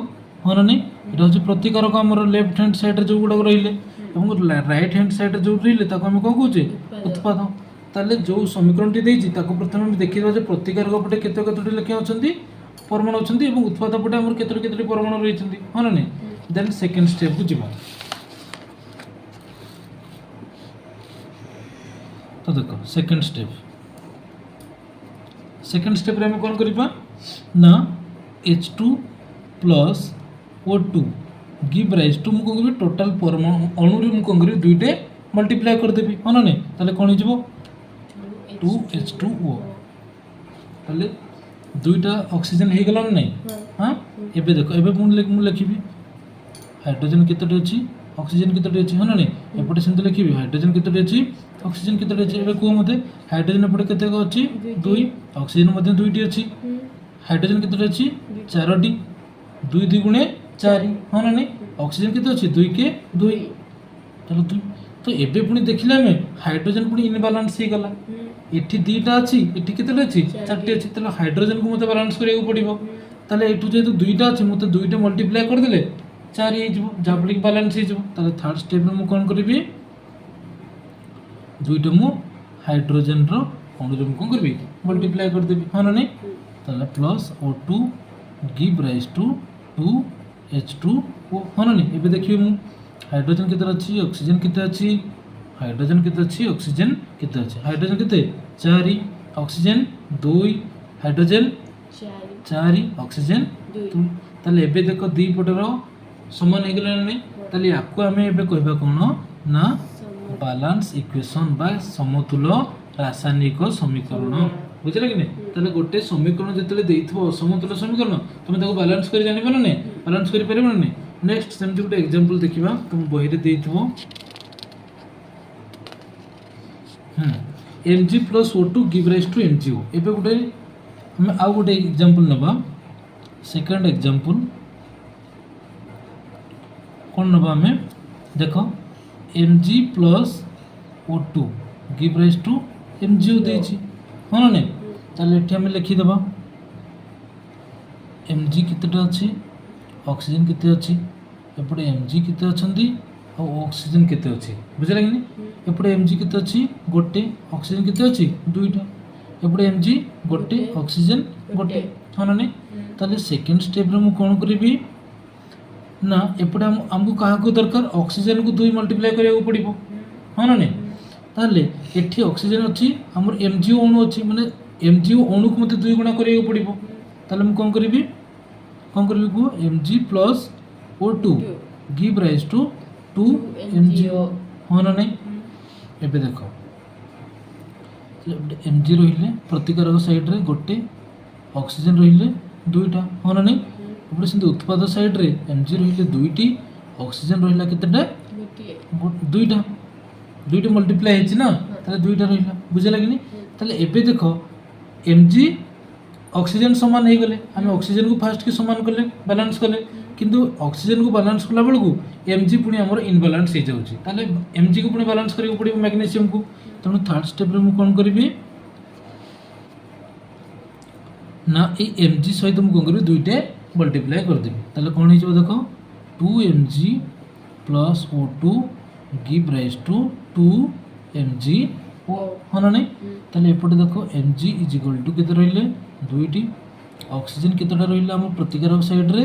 [SPEAKER 2] हां ना एटा होछि प्रतिकारक हमर लेफ्ट हैंड साइड रे जो गुडा रहिले एवं राइट हैंड साइड रे जो रहिले ताको हम कोन कहूचे उत्पाद ताले जो समीकरणटी देइछि ताको प्रथम हम देखिबा जे प्रतिकारक पटे केते केतोटी लेखे अछंती परमाणु अछंती एवं उत्पाद पटे हमर केतोटी केतोटी परमाणु रहिछंती हा ना नै देन सेकंड स्टेप को जिबा तो देखो सेकंड स्टेप रे हम कोन करिबा ना H2 plus O2 give rise to मु कोन टोटल परमाणु अणु रे मु कोन दुइटे मल्टीप्लाई कर देबी हा ना नै ताले कोन हिजबो 2H2O ताले दुइटा ऑक्सीजन हे गेलन नै हां एबे देखो एबे मु लिखिबी हाइड्रोजन केतोटी अछि ऑक्सीजन केतोटी अछि हा ना नै एपटे सेंत लिखिबी हाइड्रोजन केतोटी अछि ऑक्सीजन केतोटी अछि एबे को मते हाइड्रोजन एपटे केते अछि 2 ऑक्सीजन मध्ये 2टी अछि हाइड्रोजन केतोटी अछि 4टी 2 2 गुणे 4 हा ना नै ऑक्सीजन केते अछि 2 के 2 चलो 2 तो एबे पुनी देखिला में हाइड्रोजन पुनी इनबैलेंस हे गला एठी दीटा अछि एठी केते अछि 4टी अछि तले हाइड्रोजन को मते बैलेंस करियो पड़िबो तले एठु जेतु दुइटा अछि मते दुइटा मल्टीप्लाई कर देले 4 हे जबो जाबलिक बैलेंस हे जबो तले थर्ड स्टेप में मु कोन करबी दुइटा मु हाइड्रोजन रो अणु रे मु कोन करबी मल्टीप्लाई कर देबी हा ना नै तले plus O2 give rise to 2H2O हा ना नै एबे देखिबे मु हाइड्रोजन केते अछि ऑक्सीजन केते अछि हाइड्रोजन केते अछि ऑक्सीजन केते अछि हाइड्रोजन केते 4 ऑक्सीजन 2 हाइड्रोजन 4 ऑक्सीजन 2 ताले एबे देखो दी पटर समान हे गेला नै ताले याको हमें एबे कहबा कोन ना बैलेंस इक्वेशन बा समतुल रासायनिक समीकरण बुझले कि नै ताले गोटे समीकरण जेतले देइथबो समतुल समीकरण तुम ताको बैलेंस करि जानिबो नै बैलेंस करि परिबो नै नेक्स्ट सेमति गोटे एग्जांपल देखिबा तुम बही रे देइथबो Mg plus O2 give rise to MgO एबे गोटे हम आ गोटे एग्जांपल नबा सेकंड एग्जांपल कोन नबा हमें देखो Mg plus O2 give rise to MgO देछि हा ना नै ताले एठी हम लिखि देबा Mg कितेटा अछि ऑक्सीजन केते अछि एपटे Mg केते अछंती और ऑक्सीजन केते अछि बुझला कि नै एपटे Mg केते अछि गोटे ऑक्सीजन केते अछि दुइटा एपटे Mg गोटे ऑक्सीजन गोटे हा ना नै ताले सेकंड स्टेप रे मु कोन करबी ना एपटे हमको काहा को दरकार ऑक्सीजन को 2 मल्टीप्लाई करिया को पड़िबो हा ना नै ताले एठी ऑक्सीजन अछि हमर MgO अणु अछि माने MgO अणु को मते 2 गुणा करिया को पड़िबो ताले मु कोन करबी को Mg plus O2 give rise to 2 MgO हा ना नै एबे देखो Mg रहिले प्रतिकारक साइड रे गोटे ऑक्सीजन रहिले दुइटा हा ना नै एपटे सिंध उत्पाद साइड रे Mg रहिले दुइटी ऑक्सीजन रहिला केतेटा दुइटा मल्टीप्लाई हेछि ना ताले दुइटा रहिला बुझला कि नै ताले एबे देखो Mg ऑक्सीजन समान हे गले हम ऑक्सीजन को फास्ट के समान करले बैलेंस करले किंतु ऑक्सीजन को बैलेंस करला बेल को Mg पुनी हमर इनबैलेंस हे जाउची ताले Mg को पुनी बैलेंस करियो पड़िबो मैग्नीशियम को तनो थर्ड स्टेप रे मु कोन करबी ना ए Mg सहित मु कोन करबी दुइटे मल्टीप्लाई कर देबी ताले कोन हिजो देखो 2Mg plus O2 give rise to 2MgO हा ना नै ताले एपटे देखो Mg is equal to केते रहिले दुइटी ऑक्सीजन केतेटा रहिले हम प्रतिकारक साइड रे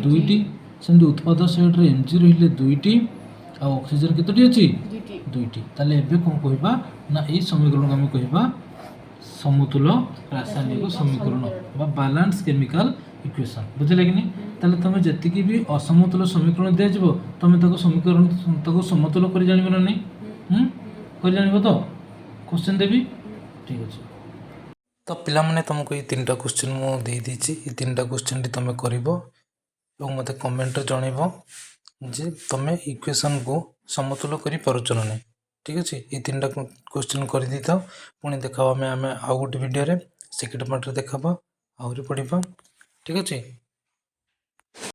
[SPEAKER 2] दुइटी सेंद उत्पाद साइड रे Mg रहिले दुइटी आ ऑक्सीजन केतेटी अछि दुइटी ताले एबे कोन कहबा ना ए समीकरण हम कहबा समतुल रासायनिक समीकरण बा बैलेंस केमिकल इक्वेशन बुझले कि नै ताले तमे जति की भी असमतुल समीकरण दे जबो तमे ताको समीकरण ताको समतुल करि जानिबो ना नै करि जानिबो तो क्वेश्चन देबी ठीक अछि
[SPEAKER 1] तो पिला माने तुमको ये तीनटा क्वेश्चन मु दे दीची ये तीनटा क्वेश्चन टी तमे करिवो एवं मते कमेंट रे जणैबो जे तमे इक्वेशन को समतुल करि परछ ना नै ठीक अछि ये तीनटा क्वेश्चन करि दिता पुणी देखावा हमें आ गोटे वीडियो रे सेकंड पार्ट रे देखाबा आउरी पढिबा ठीक अछि।